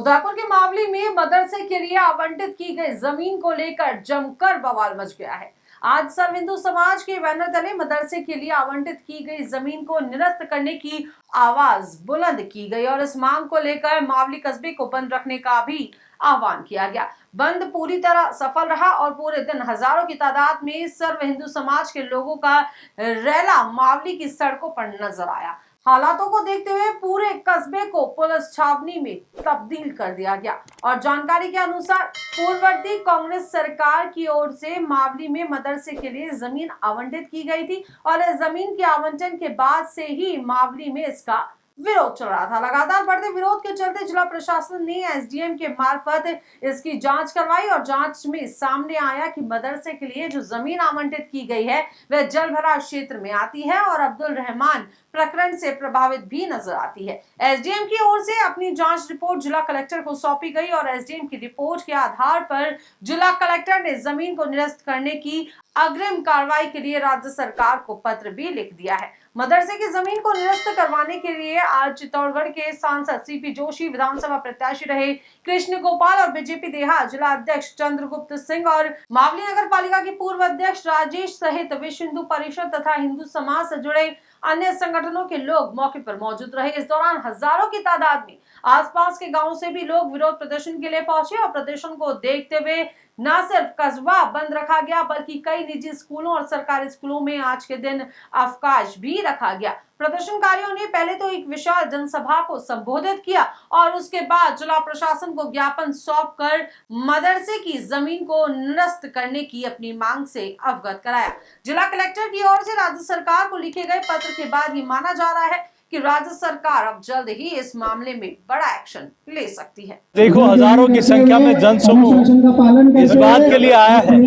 उदयपुर के मावली में मदरसे के लिए आवंटित की गई जमीन को लेकर जमकर बवाल मच गया है। आज सर्व हिंदू समाज के बैनर तले मदरसे के लिए आवंटित की गई जमीन को निरस्त करने की आवाज बुलंद की गई और इस मांग को लेकर मावली कस्बे को बंद रखने का भी आह्वान किया गया। बंद पूरी तरह सफल रहा और पूरे दिन हजारों की तादाद में सर्व हिंदू समाज के लोगों का रैला मावली की सड़कों पर नजर आया। हालातों को देखते हुए पूरे कस्बे को पुलिस छावनी में तब्दील कर दिया गया और जानकारी के अनुसार पूर्ववर्ती कांग्रेस सरकार की ओर से मावली में मदरसे के लिए जमीन आवंटित की गई थी और इस जमीन के आवंटन के बाद से ही मावली में इसका विरोध चल रहा था। लगातार बढ़ते विरोध के चलते जिला प्रशासन ने एसडीएम के मार्फत इसकी जांच करवाई और जांच में सामने आया कि मदरसे के लिए जो जमीन आवंटित की गई है वह जलभरा क्षेत्र में आती है और अब्दुल रहमान प्रकरण से प्रभावित भी नजर आती है। एसडीएम की ओर से अपनी जांच रिपोर्ट जिला कलेक्टर को सौंपी गई और एसडीएम की रिपोर्ट के आधार पर जिला कलेक्टर ने जमीन को निरस्त करने की अग्रिम कार्रवाई के लिए राज्य सरकार को पत्र भी लिख दिया है। मदरसे की जमीन को निरस्त करवाने के लिए आज चित्तौड़गढ़ के सांसद सीपी जोशी, विधानसभा प्रत्याशी रहे कृष्ण गोपाल और बीजेपी देहात जिला अध्यक्ष चंद्रगुप्त सिंह और मावली नगर पालिका के पूर्व अध्यक्ष राजेश सहित विश्व हिंदू परिषद तथा हिंदू समाज से जुड़े अन्य संगठनों के लोग मौके पर मौजूद रहे। इस दौरान हजारों की तादाद में आसपास के गांवों से भी लोग विरोध प्रदर्शन के लिए पहुंचे और प्रदर्शन को देखते हुए न सिर्फ कस्बा बंद रखा गया बल्कि कई निजी स्कूलों और सरकारी स्कूलों में आज के दिन अवकाश भी रखा गया। प्रदर्शनकारियों ने पहले तो एक विशाल जनसभा को संबोधित किया और उसके बाद जिला प्रशासन को ज्ञापन सौंपकर मदरसे की जमीन को निरस्त करने की अपनी मांग से अवगत कराया। जिला कलेक्टर की ओर से राज्य सरकार को लिखे गए पत्र के बाद ये माना जा रहा है कि राज्य सरकार अब जल्द ही इस मामले में बड़ा एक्शन ले सकती है। देखो, हजारों की संख्या में जनसमूह इस बात के लिए आया है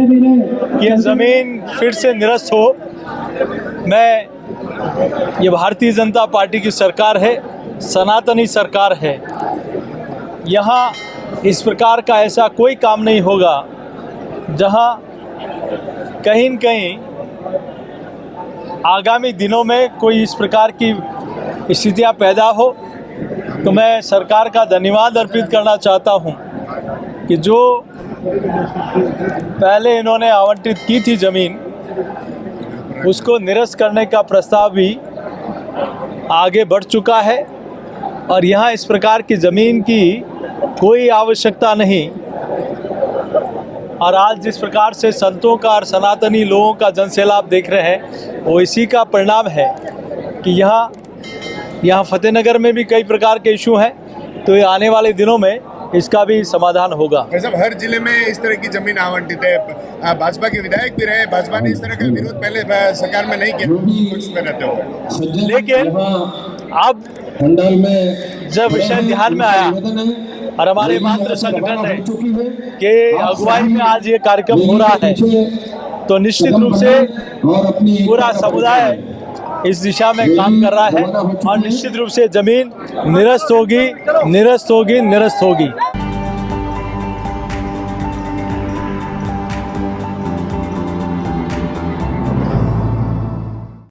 कि यह जमीन फिर से निरस्त हो। ये भारतीय जनता पार्टी की सरकार है, सनातनी सरकार है। यहाँ इस प्रकार का ऐसा कोई काम नहीं होगा जहाँ कहीं न कहीं आगामी दिनों में कोई इस प्रकार की स्थितियाँ पैदा हो। तो मैं सरकार का धन्यवाद अर्पित करना चाहता हूँ कि जो पहले इन्होंने आवंटित की थी ज़मीन, उसको निरस्त करने का प्रस्ताव भी आगे बढ़ चुका है और यहाँ इस प्रकार की ज़मीन की कोई आवश्यकता नहीं। और आज जिस प्रकार से संतों का और सनातनी लोगों का जनसैलाब देख रहे हैं, वो इसी का परिणाम है कि यहाँ फतेहनगर में भी कई प्रकार के इशू हैं। तो ये आने वाले दिनों में इसका भी समाधान होगा। हर जिले में इस तरह की जमीन आवंटित है। भाजपा के विधायक भी रहे, भाजपा ने इस तरह का विरोध पहले सरकार में नहीं किया, लेकिन अब जब विषय ध्यान में आया और हमारे मातृ संगठन है कि अगुवाई में आज ये कार्यक्रम हो रहा है, तो निश्चित रूप से पूरा समुदाय इस दिशा में काम कर रहा है और निश्चित रूप से जमीन निरस्त होगी, निरस्त होगी, निरस्त होगी।